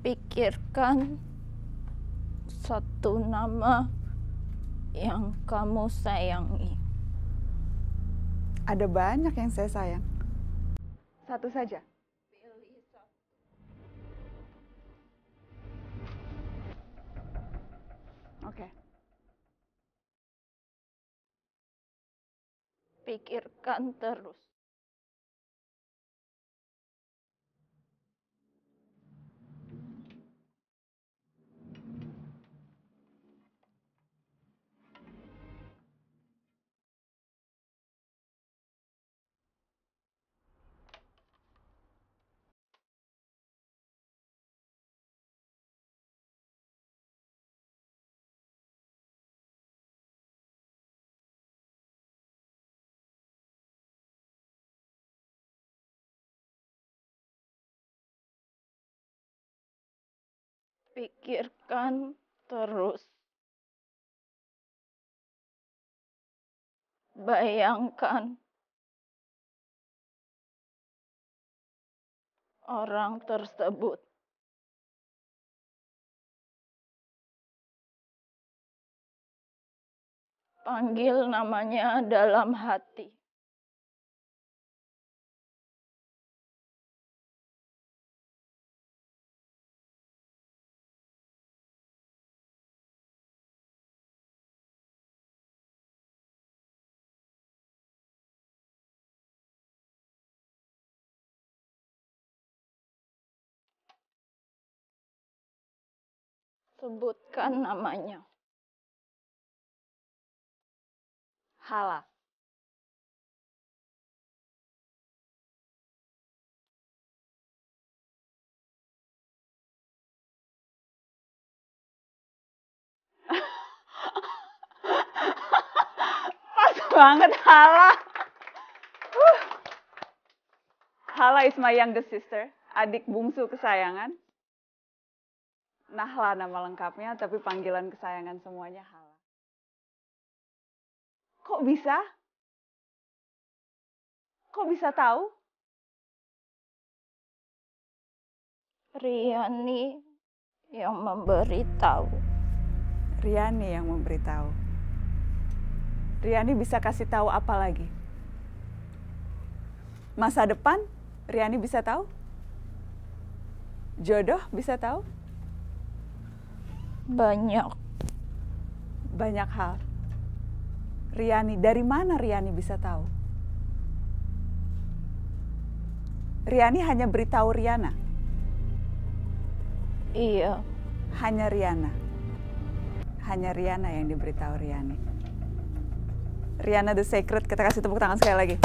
Pikirkan satu nama yang kamu sayangi. Ada banyak yang saya sayang. Satu saja. Pilih satu. Oke. Pikirkan terus. Pikirkan terus. Bayangkan orang tersebut. Panggil namanya dalam hati. Sebutkan namanya. Hala. Pas banget Hala. Hala is my youngest sister, adik bungsu kesayangan. Nahla nama lengkapnya, tapi panggilan kesayangan semuanya Hala. Kok bisa? Kok bisa tahu? Riani yang memberitahu. Riani yang memberitahu. Riani bisa kasih tahu apa lagi? Masa depan, Riani bisa tahu? Jodoh bisa tahu? Banyak. Banyak hal. Riani, dari mana Riani bisa tahu? Riani hanya beritahu Riana? Iya. Hanya Riana? Hanya Riana yang diberitahu Riani. Riana the Secret, kita kasih tepuk tangan sekali lagi.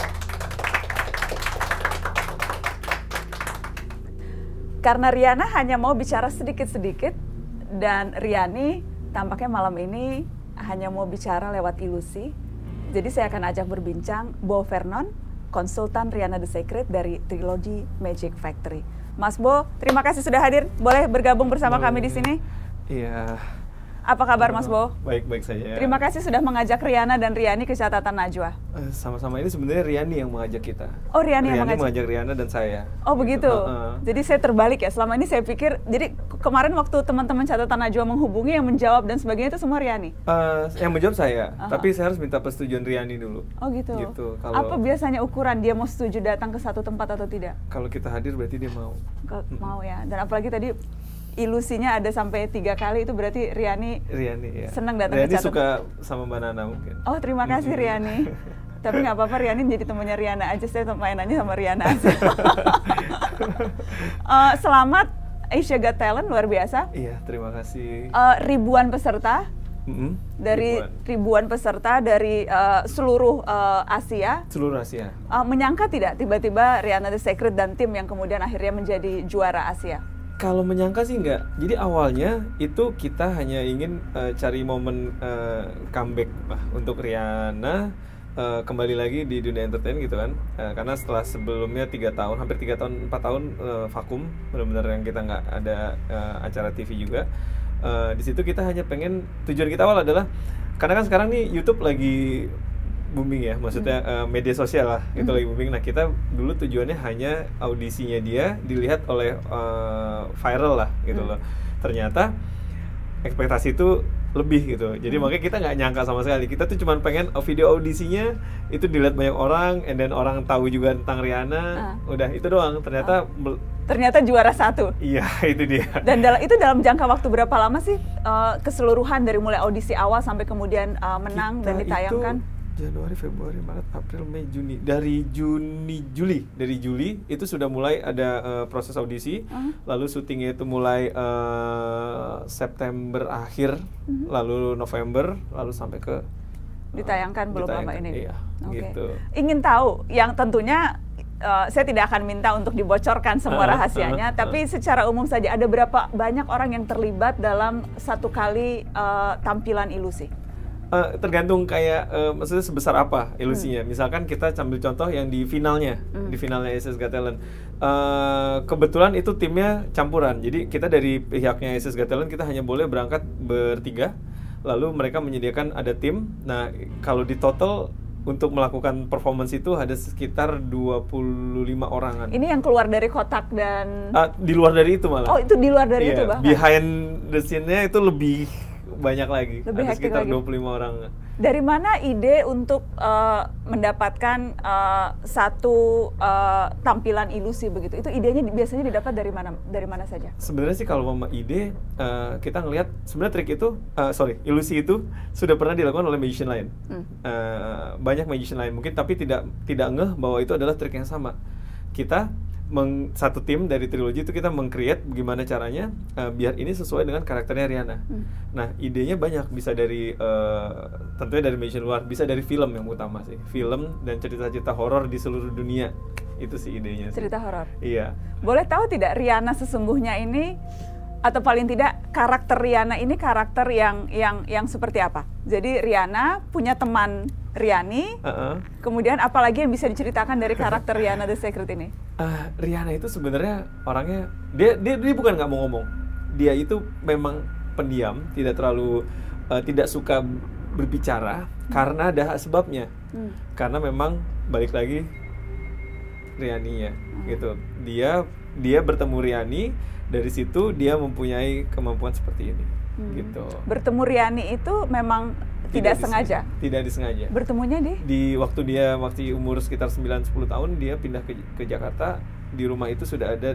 Karena Riana hanya mau bicara sedikit-sedikit, dan Riani tampaknya malam ini hanya mau bicara lewat ilusi. Jadi saya akan ajak berbincang Bo Vernon, konsultan Riana the Secret dari Trilogy Magic Factory. Mas Bo, terima kasih sudah hadir. Boleh bergabung bersama kami di sini? Iya. Apa kabar Mas Bo? Baik-baik saja. Terima kasih sudah mengajak Riana dan Riani ke Catatan Najwa. Sama-sama, ini sebenarnya Riani yang mengajak kita. Oh, Riani yang mengajak Riana dan saya. Oh begitu. Jadi saya terbalik ya. Selama ini saya pikir, jadi kemarin waktu teman-teman Catatan Najwa menghubungi, yang menjawab dan sebagainya itu semua Riani. Yang menjawab saya, tapi saya harus minta persetujuan Riani dulu. Oh gitu. Kalau, apa biasanya ukuran dia mau setuju datang ke satu tempat atau tidak? Kalau kita hadir berarti dia mau. Mau ya. Dan apalagi tadi ilusinya ada sampai 3 kali, itu berarti Riani ya. senang datang Riani ke Catatan. Suka sama Mbak Nana mungkin. Oh terima kasih Riani. Tapi nggak apa-apa, Riani jadi temannya Riana aja, saya mainannya sama Riana aja. Selamat Asia Got Talent, luar biasa. Iya, terima kasih. Ribuan peserta, ribuan peserta dari seluruh Asia. Seluruh Asia. Menyangka tidak tiba-tiba Riana the Secret dan tim yang kemudian akhirnya menjadi juara Asia? Kalau menyangka sih enggak. Jadi awalnya itu kita hanya ingin cari momen comeback lah untuk Riana kembali lagi di dunia entertain gitu kan. Karena setelah sebelumnya 3 tahun, hampir 3 tahun, 4 tahun vakum, benar-benar yang kita nggak ada acara TV juga. Di situ kita hanya pengen, tujuan kita awal adalah karena kan sekarang nih YouTube lagi booming ya, maksudnya media sosial lah itu lagi booming. Nah kita dulu tujuannya hanya audisinya dia dilihat oleh viral lah gitu loh. Ternyata ekspektasi itu lebih gitu, jadi makanya kita nggak nyangka sama sekali. Kita tuh cuma pengen video audisinya itu dilihat banyak orang, and then orang tahu juga tentang Rihanna, udah itu doang. Ternyata juara 1. Iya, itu dia. Dan itu dalam jangka waktu berapa lama sih keseluruhan dari mulai audisi awal sampai kemudian menang dan ditayangkan? Januari, Februari, Maret, April, Mei, Juni. Dari Juli itu sudah mulai ada proses audisi. Lalu syutingnya itu mulai September akhir, lalu November, lalu sampai ke ditayangkan belum lama ini. Iya, Okay. gitu. Ingin tahu, yang tentunya saya tidak akan minta untuk dibocorkan semua rahasianya, tapi secara umum saja ada berapa banyak orang yang terlibat dalam satu kali tampilan ilusi? Tergantung kayak maksudnya sebesar apa ilusinya. Misalkan kita ambil contoh yang di finalnya, di finalnya Access Got Talent. Kebetulan itu timnya campuran. Jadi kita dari pihaknya Access Got Talent kita hanya boleh berangkat bertiga. Lalu mereka menyediakan ada tim. Nah, kalau di total untuk melakukan performance itu ada sekitar 25 orangan. Ini yang keluar dari kotak dan di luar dari itu malah. Oh, itu di luar dari itu bahkan. Behind the scene-nya itu lebih banyak lagi. Lebih ada sekitar lagi. 25 orang. Dari mana ide untuk mendapatkan satu tampilan ilusi begitu? Itu idenya biasanya didapat dari mana? Dari mana saja? Sebenarnya sih kalau ide kita ngelihat sebenarnya trik itu, ilusi itu sudah pernah dilakukan oleh magician lain. Banyak magician lain mungkin, tapi tidak ngeh bahwa itu adalah trik yang sama. Kita satu tim dari trilogi itu kita meng-create bagaimana caranya biar ini sesuai dengan karakternya Rihanna. Nah, idenya banyak, bisa dari tentunya dari magician luar, bisa dari film yang utama sih, film dan cerita-cerita horor di seluruh dunia. Itu sih idenya. Cerita horor. Iya. Boleh tahu tidak Rihanna sesungguhnya ini, atau paling tidak karakter Rihanna ini karakter yang seperti apa? Jadi Rihanna punya teman Riani, kemudian apalagi yang bisa diceritakan dari karakter Rihanna The Secret ini? Rihanna itu sebenarnya orangnya dia bukan nggak mau ngomong, dia itu memang pendiam, tidak terlalu tidak suka berbicara karena ada sebabnya, karena memang balik lagi Riani ya, gitu. Dia bertemu Riani, dari situ dia mempunyai kemampuan seperti ini, gitu. Bertemu Riani itu memang tidak sengaja? Tidak disengaja. Bertemunya di waktu dia umur sekitar 9-10 tahun, dia pindah ke Jakarta. Di rumah itu sudah ada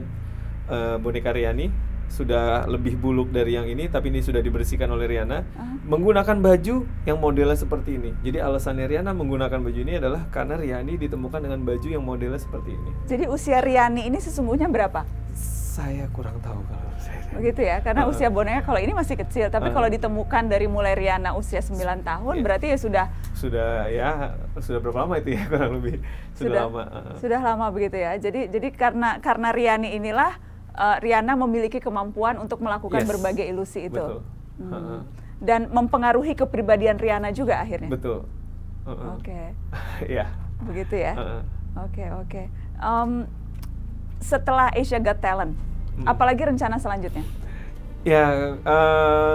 boneka Riani, sudah lebih buluk dari yang ini, tapi ini sudah dibersihkan oleh Rihanna, menggunakan baju yang modelnya seperti ini. Jadi alasannya Rihanna menggunakan baju ini adalah karena Riani ditemukan dengan baju yang modelnya seperti ini. Jadi usia Riani ini sesungguhnya berapa? Saya kurang tahu kalau saya. Begitu ya, karena usia boneka kalau ini masih kecil, tapi kalau ditemukan dari mulai Rihanna usia 9 tahun, berarti ya sudah berapa lama itu ya, kurang lebih sudah lama. Sudah lama begitu ya. Jadi karena Riani inilah Rihanna memiliki kemampuan untuk melakukan berbagai ilusi itu. Betul. Dan mempengaruhi kepribadian Rihanna juga akhirnya. Betul. Oke. Iya. Begitu ya. Oke. Setelah Asia Got Talent, apalagi rencana selanjutnya? Ya,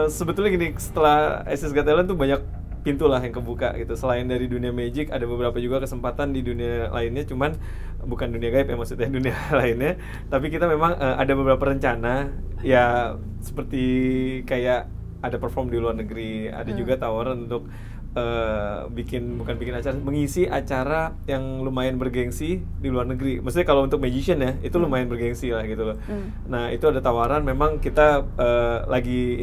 sebetulnya gini, setelah Asia Got Talent tuh banyak pintu lah yang kebuka gitu. Selain dari dunia magic, ada beberapa juga kesempatan di dunia lainnya, cuman bukan dunia gaib ya, maksudnya dunia lainnya. Tapi kita memang ada beberapa rencana, ya seperti kayak ada perform di luar negeri, ada juga tawaran untuk mengisi acara yang lumayan bergengsi di luar negeri. Maksudnya kalau untuk magician ya, itu lumayan bergengsi lah gitu loh. Nah, itu ada tawaran, memang kita lagi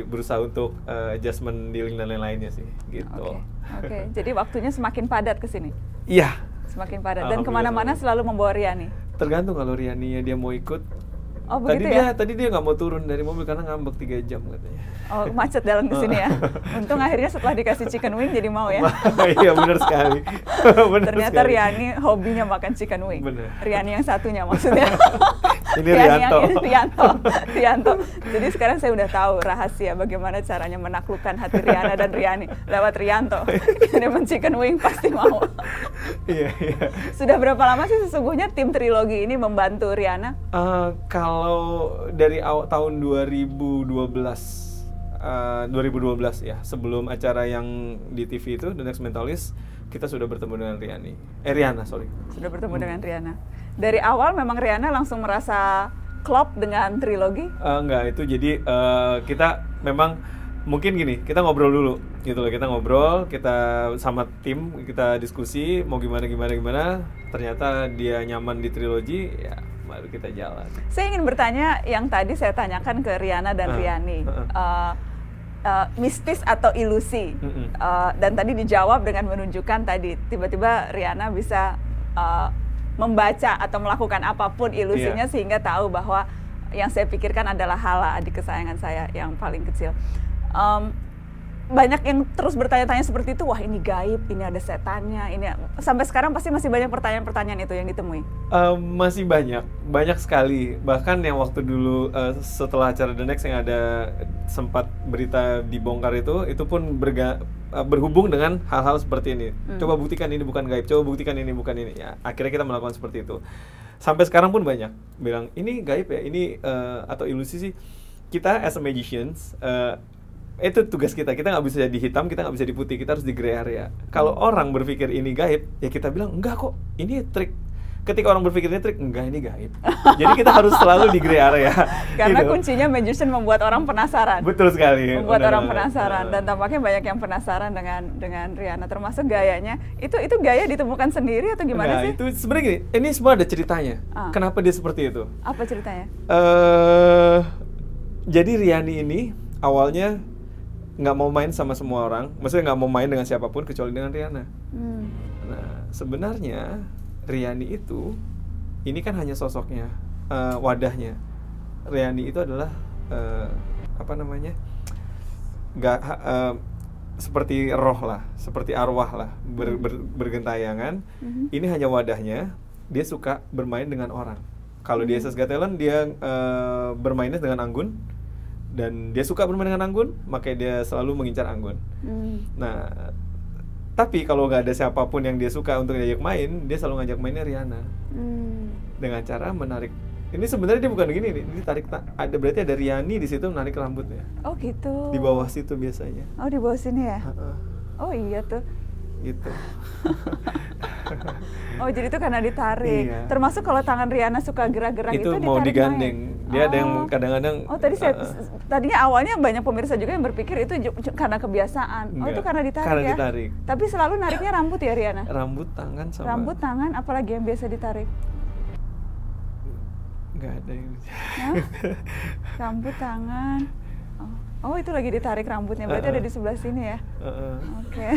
berusaha untuk adjustment dealing dan lain-lainnya sih gitu. Oke. Jadi waktunya semakin padat ke sini? Iya. Semakin padat. Dan kemana-mana selalu membawa Riani? Tergantung, kalau Riani dia mau ikut. Oh, begitu ya? Tadi dia nggak mau turun dari mobil karena ngambek 3 jam katanya. Oh, macet dalam kesini ya? Untung akhirnya setelah dikasih chicken wing jadi mau ya? Iya, benar sekali. Ternyata Riani hobinya makan chicken wing. Bener. Riani yang satunya maksudnya. Ini Rianto. Rianto. Jadi sekarang saya udah tahu rahasia bagaimana caranya menaklukkan hati Rihanna dan Riani lewat Rianto. Dia chicken wing pasti mau. Iya. Sudah berapa lama sih sesungguhnya tim trilogi ini membantu Rihanna? Kalau dari tahun 2012 ya, sebelum acara yang di TV itu The Next Mentalist, kita sudah bertemu dengan Riana, sorry. Sudah bertemu dengan Riana. Dari awal memang Riana langsung merasa klop dengan trilogi? Enggak, itu jadi kita memang mungkin gini, kita ngobrol dulu gitu loh, kita ngobrol, kita sama tim, kita diskusi mau gimana, ternyata dia nyaman di trilogi, ya baru kita jalan. Saya ingin bertanya yang tadi saya tanyakan ke Riana dan Riani, mistis atau ilusi, dan tadi dijawab dengan menunjukkan tadi, tiba-tiba Riana bisa membaca atau melakukan apapun ilusinya sehingga tahu bahwa yang saya pikirkan adalah Hala, adik kesayangan saya yang paling kecil. Banyak yang terus bertanya-tanya seperti itu, wah ini gaib, ini ada setannya, ini sampai sekarang pasti masih banyak pertanyaan-pertanyaan itu yang ditemui. Masih banyak sekali. Bahkan yang waktu dulu setelah acara The Next yang ada sempat berita dibongkar itu pun berhubung dengan hal-hal seperti ini. Coba buktikan ini bukan gaib, coba buktikan ini bukan ini. Ya, akhirnya kita melakukan seperti itu. Sampai sekarang pun banyak bilang ini gaib ya, ini atau ilusi sih. Kita as a magicians, itu tugas kita nggak bisa jadi hitam, kita nggak bisa di putih, kita harus di gray area. Kalau orang berpikir ini gaib, ya kita bilang enggak kok, ini trik. Ketika orang berpikir ini trik, enggak ini gaib. Jadi kita harus selalu di gray area. Karena gitu. Kuncinya magician membuat orang penasaran. Betul sekali. Membuat orang penasaran, dan tampaknya banyak yang penasaran dengan Riana, termasuk gayanya. Itu gaya ditemukan sendiri atau gimana sih? Itu sebenarnya gini, ini semua ada ceritanya. Kenapa dia seperti itu? Apa ceritanya? Jadi Riani ini awalnya nggak mau main sama semua orang, maksudnya nggak mau main dengan siapapun kecuali dengan Riana. Nah, sebenarnya Riani itu, ini kan hanya sosoknya, wadahnya. Riani itu adalah seperti roh lah, seperti arwah lah, bergentayangan. Ini hanya wadahnya. Dia suka bermain dengan orang. Kalau di SS Got Talent dia bermainnya dengan Anggun. Dan dia suka bermain dengan Anggun, makanya dia selalu mengincar Anggun. Nah, tapi kalau nggak ada siapapun yang dia suka untuk diajak main, dia selalu ngajak mainnya Riana. Dengan cara menarik. Ini sebenarnya dia bukan begini nih, dia tarik berarti ada Riani di situ menarik rambutnya. Oh gitu. Di bawah situ biasanya. Oh di bawah sini ya? Oh iya tuh. Gitu. Oh jadi itu karena ditarik. Iya. Termasuk kalau tangan Riana suka gerak-gerak itu mau digandeng. Main. Dia ada yang kadang-kadang. Oh tadinya awalnya banyak pemirsa juga yang berpikir itu karena kebiasaan. Enggak, itu karena ditarik karena ya. Ditarik. Tapi selalu nariknya rambut ya Riana. Rambut, tangan sama. Rambut, tangan, apalagi yang biasa ditarik? Nggak ada yang. Rambut, tangan. Oh itu lagi ditarik rambutnya, berarti ada di sebelah sini ya? Oke.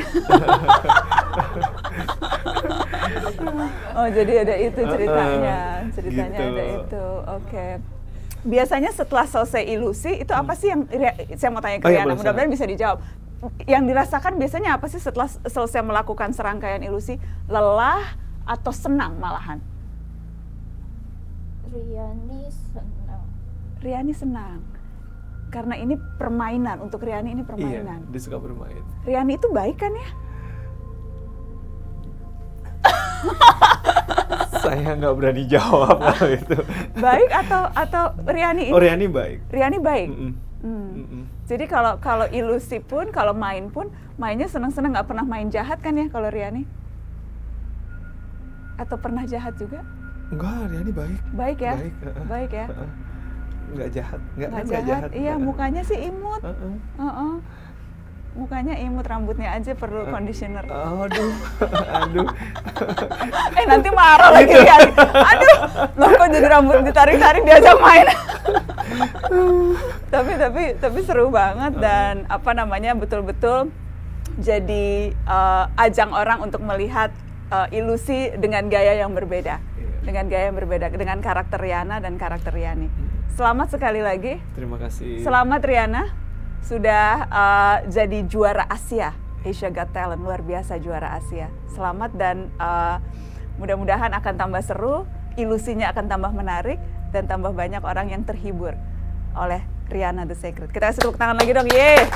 Oh jadi ada itu ceritanya gitu. Ada itu, oke. Biasanya setelah selesai ilusi, itu apa sih yang, saya mau tanya ke Riana, mudah-mudahan bisa dijawab. Yang dirasakan biasanya apa sih setelah selesai melakukan serangkaian ilusi? Lelah atau senang malahan? Riani senang. Karena ini permainan, untuk Riani ini permainan. Iya, dia suka bermain. Riani itu baik kan ya? Saya nggak berani jawab kalau itu. Baik atau Riani ini? Oh Riani baik. Riani baik. Jadi kalau ilusi pun, kalau main pun, mainnya senang-senang, nggak pernah main jahat kan ya kalau Riani? Atau pernah jahat juga? Enggak, Riani baik. Baik ya? Baik ya? Nggak jahat. Nggak jahat. Iya, mukanya sih imut. Mukanya imut, rambutnya aja perlu conditioner. Aduh. Nanti marah lagi Riani. Aduh, loh kok jadi rambut ditarik-tarik diajak main. tapi seru banget dan betul-betul jadi ajang orang untuk melihat ilusi dengan gaya yang berbeda. Dengan karakter Riana dan karakter Riani. Selamat sekali lagi. Terima kasih. Selamat Riana, sudah jadi juara Asia Got Talent, luar biasa juara Asia. Selamat dan mudah-mudahan akan tambah seru, ilusinya akan tambah menarik dan tambah banyak orang yang terhibur oleh Riana The Secret. Kita kasih tepuk tangan lagi dong, yeay!